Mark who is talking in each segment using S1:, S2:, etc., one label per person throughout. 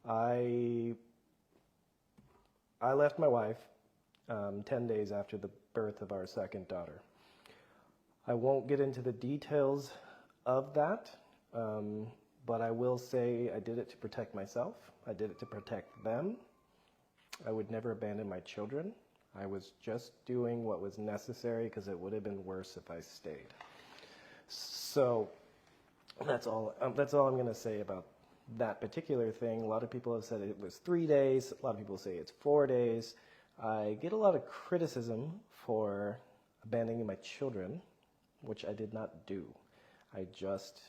S1: I left my wife 10 days after the birth of our second daughter. I won't get into the details of that, but I will say I did it to protect myself. I did it to protect them. I would never abandon my children. I was just doing what was necessary because it would have been worse if I stayed. So that's all I'm going to say about that particular thing. A lot of people have said it was 3 days. A lot of people say it's 4 days. I get a lot of criticism for abandoning my children, which I did not do. I just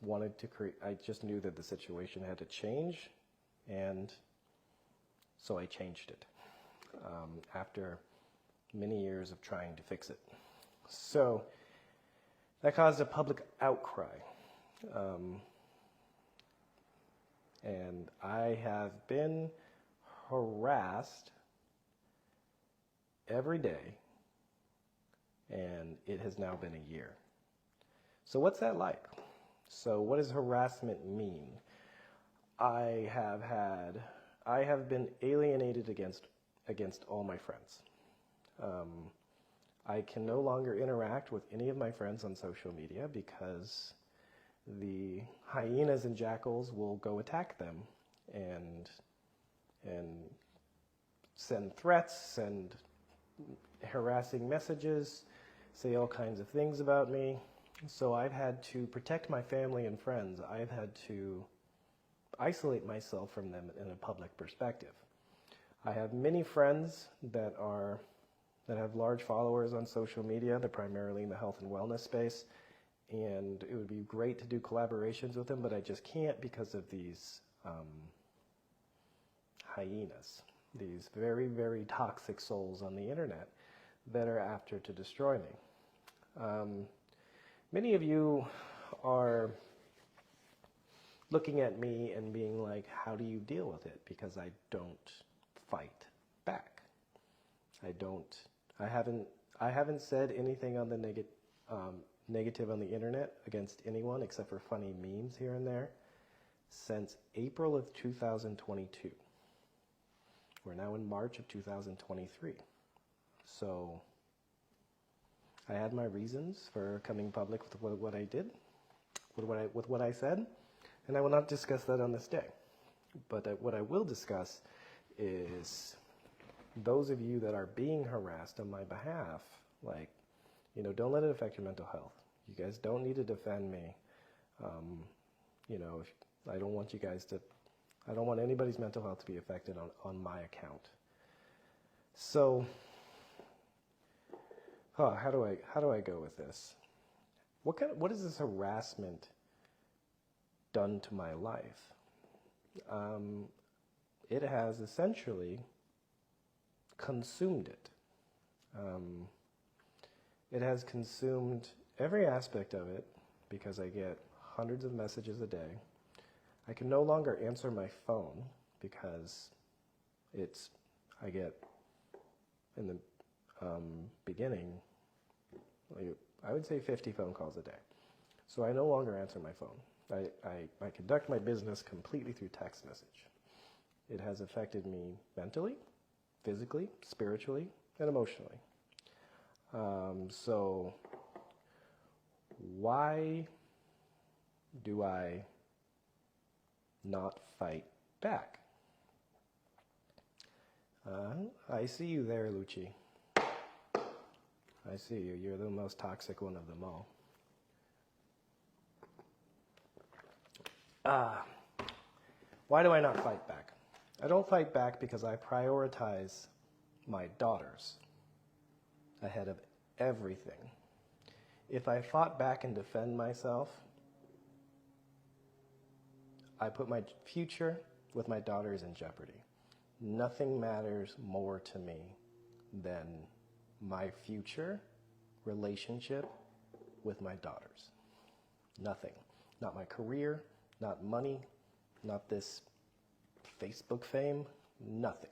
S1: wanted to I just knew that the situation had to change, and so I changed it after many years of trying to fix it. So that caused a public outcry. And I have been harassed every day, and it has now been a year. So what's that like? So what does harassment mean? I have been alienated against all my friends. I can no longer interact with any of my friends on social media because the hyenas and jackals will go attack them and send threats, send harassing messages, say all kinds of things about me. So I've had to protect my family and friends. I've had to isolate myself from them in a public perspective. I have many friends that have large followers on social media. They're primarily in the health and wellness space, and it would be great to do collaborations with them, but I just can't because of these hyenas, these very, very toxic souls on the internet that are after to destroy me. Many of you are looking at me and being like, how do you deal with it? Because I don't fight back. I haven't said anything on the negative on the internet against anyone except for funny memes here and there since April of 2022. We're now in March of 2023. So I had my reasons for coming public with what I did, with what I said, and I will not discuss that on this day. But what I will discuss is those of you that are being harassed on my behalf, like, don't let it affect your mental health. You guys don't need to defend me. I don't want anybody's mental health to be affected on my account. So, how do I go with this? What has this harassment done to my life? It has essentially consumed it. It has consumed every aspect of it because I get hundreds of messages a day. I can no longer answer my phone because I get, in the beginning, I would say 50 phone calls a day. So I no longer answer my phone. I conduct my business completely through text message. It has affected me mentally, physically, spiritually, and emotionally. So why do I not fight back? I see you there, Lucci. I see you. You're the most toxic one of them all. Why do I not fight back? I don't fight back because I prioritize my daughters ahead of everything. If I fought back and defend myself, I put my future with my daughters in jeopardy. Nothing matters more to me than my future relationship with my daughters. Nothing. Not my career, not money, not this Facebook fame, nothing.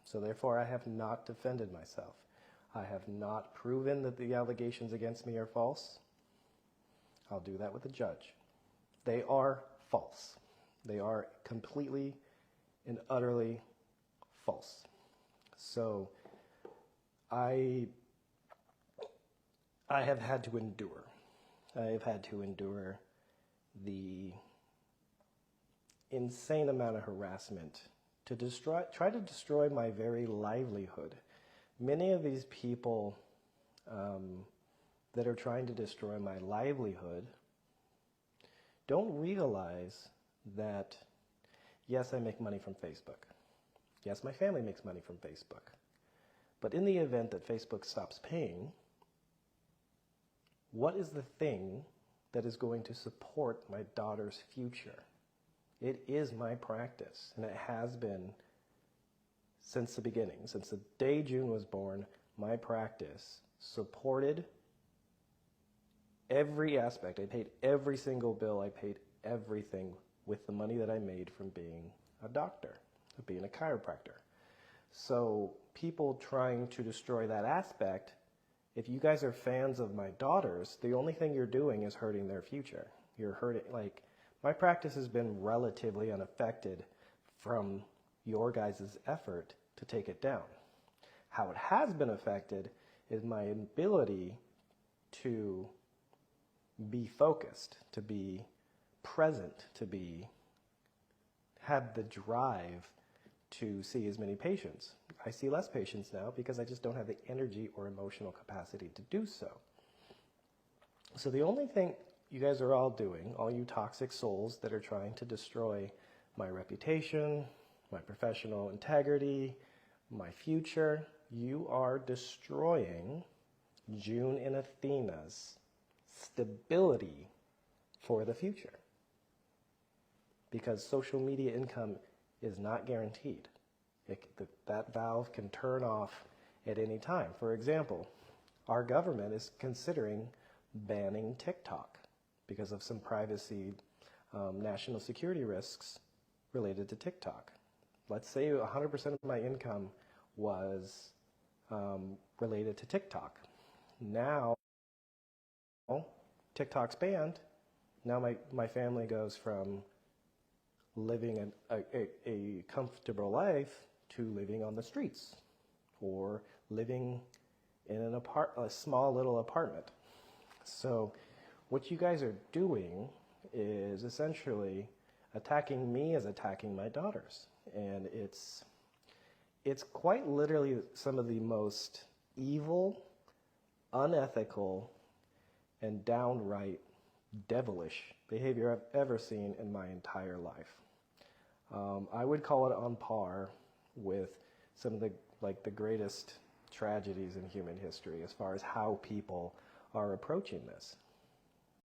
S1: So therefore, I have not defended myself. I have not proven that the allegations against me are false. I'll do that with the judge. They are false. They are completely and utterly false. So I have had to endure. I have had to endure the insane amount of harassment to try to destroy my very livelihood. Many of these people that are trying to destroy my livelihood don't realize that, yes, I make money from Facebook. Yes, my family makes money from Facebook. But in the event that Facebook stops paying, what is the thing that is going to support my daughter's future? It is my practice, and it has been since the beginning. Since the day June was born, my practice supported every aspect. I paid every single bill. I paid everything with the money that I made from being a doctor, being a chiropractor. So people trying to destroy that aspect, if you guys are fans of my daughters, the only thing you're doing is hurting their future. You're hurting, like, my practice has been relatively unaffected from your guys' effort to take it down. How it has been affected is my ability to be focused, to be present, to have the drive to see as many patients. I see less patients now because I just don't have the energy or emotional capacity to do so. So the only thing you guys are all doing, all you toxic souls that are trying to destroy my reputation, my professional integrity, my future, you are destroying June and Athena's stability for the future. Because social media income is not guaranteed. That valve can turn off at any time. For example, our government is considering banning TikTok because of some privacy, national security risks related to TikTok. Let's say 100% of my income was related to TikTok. Now, TikTok's banned. Now my family goes from living a comfortable life to living on the streets or living in a small little apartment. So what you guys are doing is essentially attacking me as attacking my daughters. And it's quite literally some of the most evil, unethical, and downright devilish behavior I've ever seen in my entire life. I would call it on par with some of the greatest tragedies in human history as far as how people are approaching this.